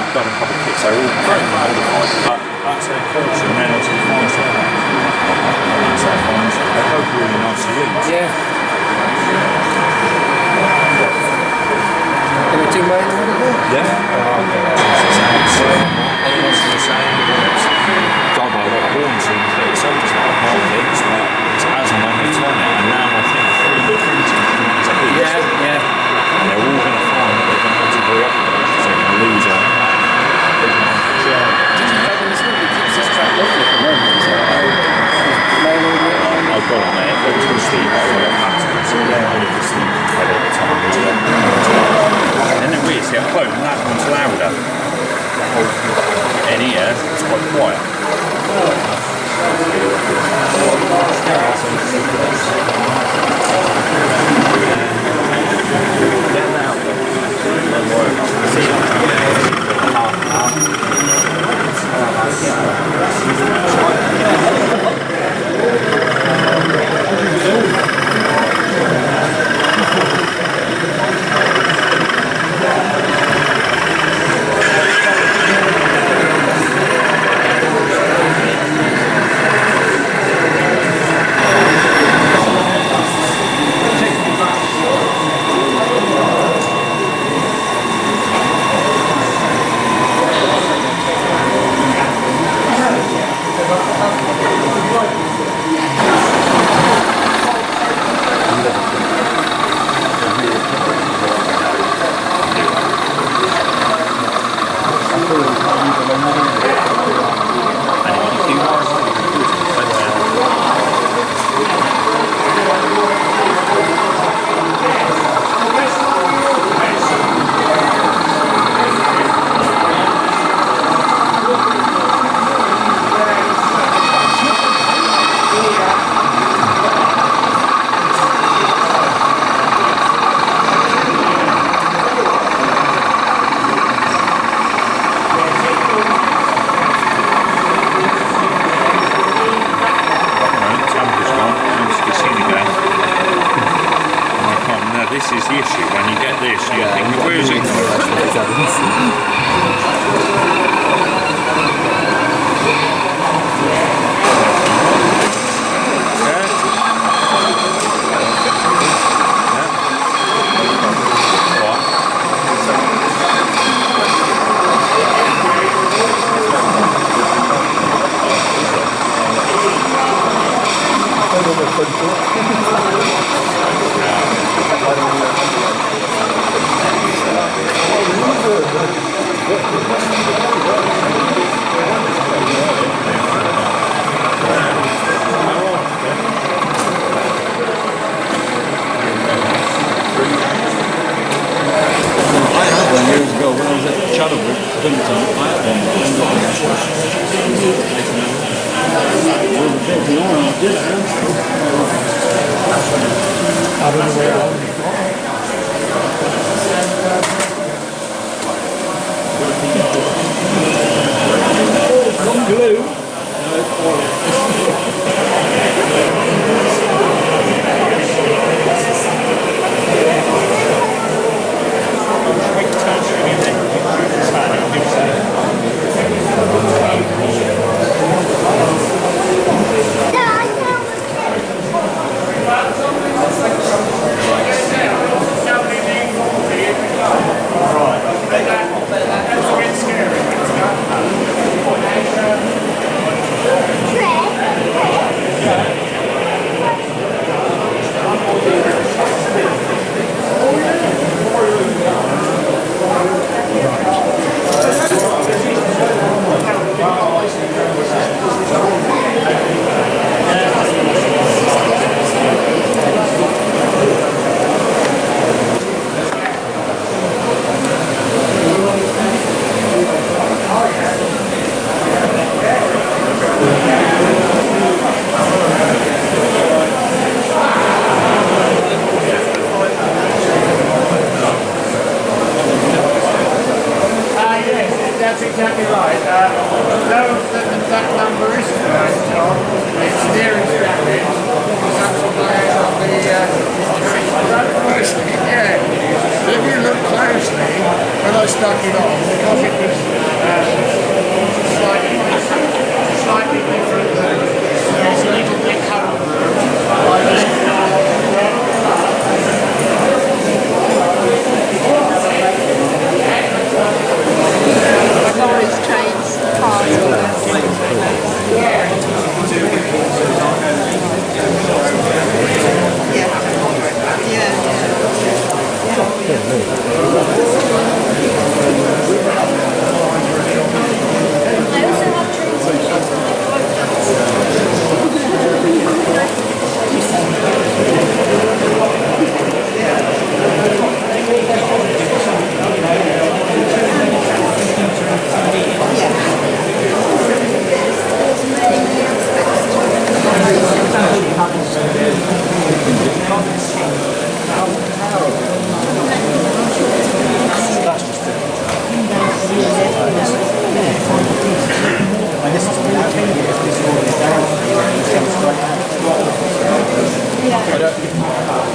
I've done a couple of kits, they're all very modified, but that's their caution, then it's the fine stuff. That's their fine stuff. They're both really nice to use. Yeah. Can I do mine? Yeah. Everyone's the same. Done by a lot of horns and it's almost like markets, but it's as and when they turn it. And now I think 3D printing comes up. Yeah. They're all going to find that they're going to have to re-upgrade, so they're going to lose a big market share. Did you know this really keeps this track local at the moment? So I've got it, mate. It was with Steve, I would have had to. So yeah, I would have Steve credit at the time as well. And then we see at home, and that one's louder. In here, it's quite quiet. This is the issue. When you get this, you think, where is it? Years ago when I was at Shadowbrook, Dunton, I had one. I don't know where I glue.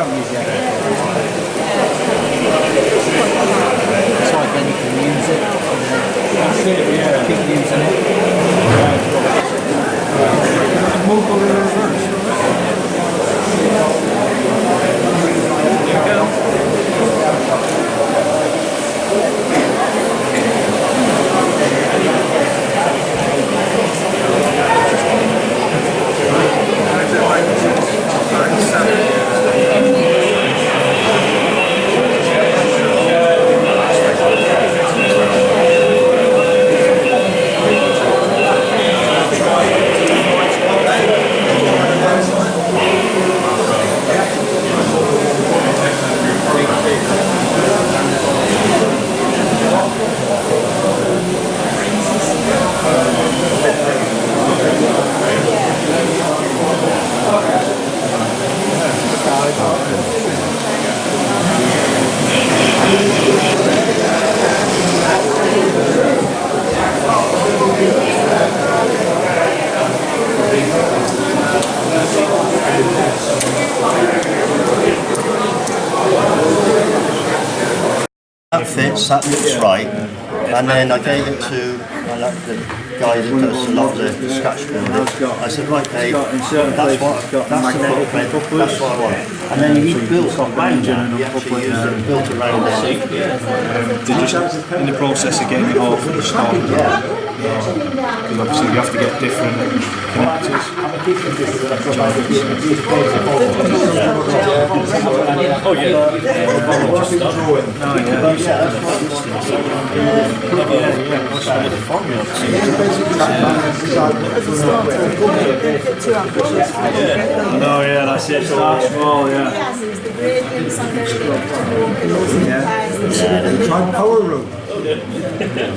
So then you can use it. That's it, yeah. Keep using it. Move over to reverse. That fits, that looks right. And then I gave it to the guy that does a lot of the scratch building. I said, right Dave, that's the footprint, that's what I want. And then he built around that, he actually used it, built around it. Did you in the process of getting it all for the start? Yeah. Because obviously you have to get different connectors. Oh yeah. No, yeah, that's it. Start small, yeah.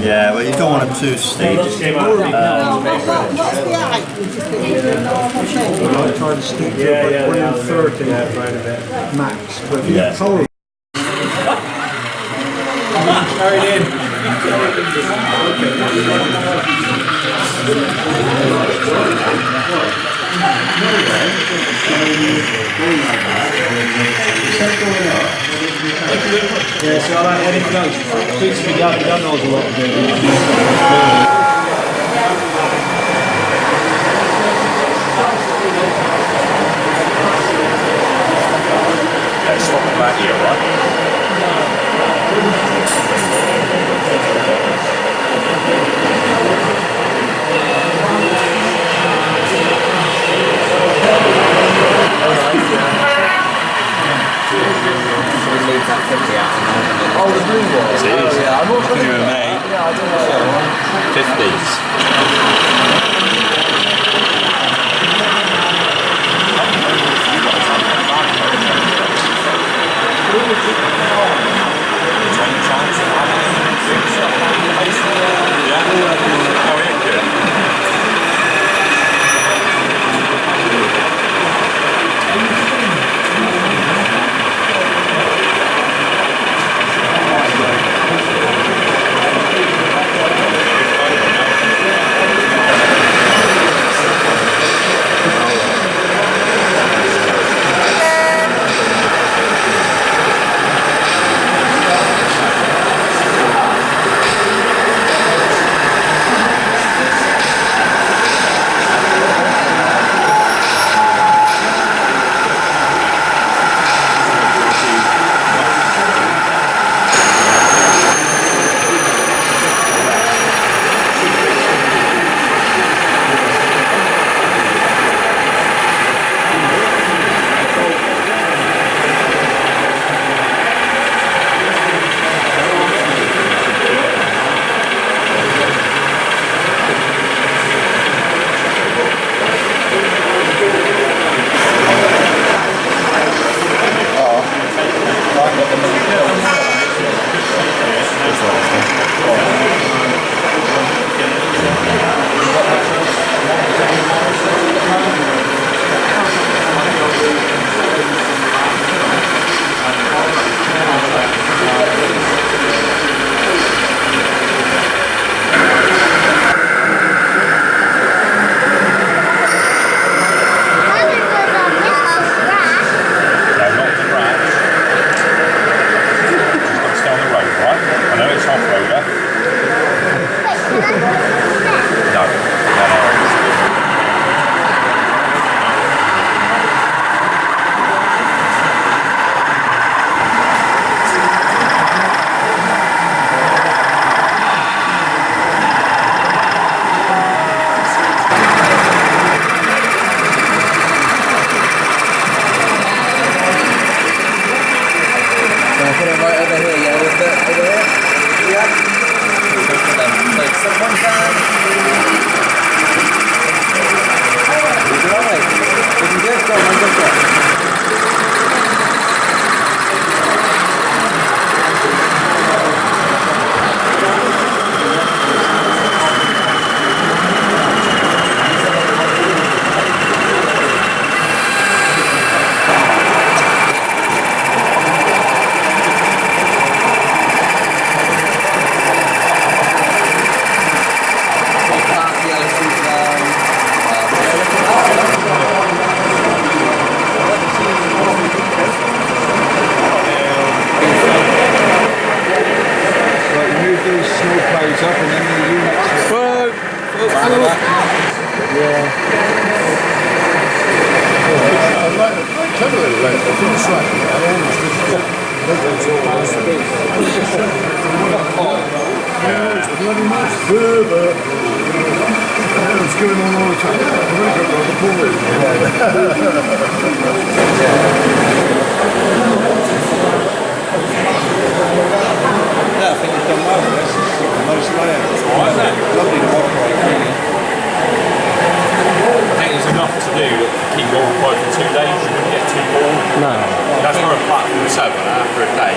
Yeah, well you don't want it too steep. What's the height? Try to stick to about 130 max, but if you power Carried in. Yeah, so I like anything else. Speaks to me, Dad knows a lot of it. Let's swap it back here, right? Leave that 50 out. Oh, the blue one. It is. Yeah, I'm not You and me. Yeah, I don't know. 50s. It's going on all the time. I've only got the ball. Yeah, I think you've done well. Nice layout. Lovely to operate, really. I think there's enough to do to keep you occupied for 2 days. You wouldn't get too bored. No. That's where a platform 7 after a day.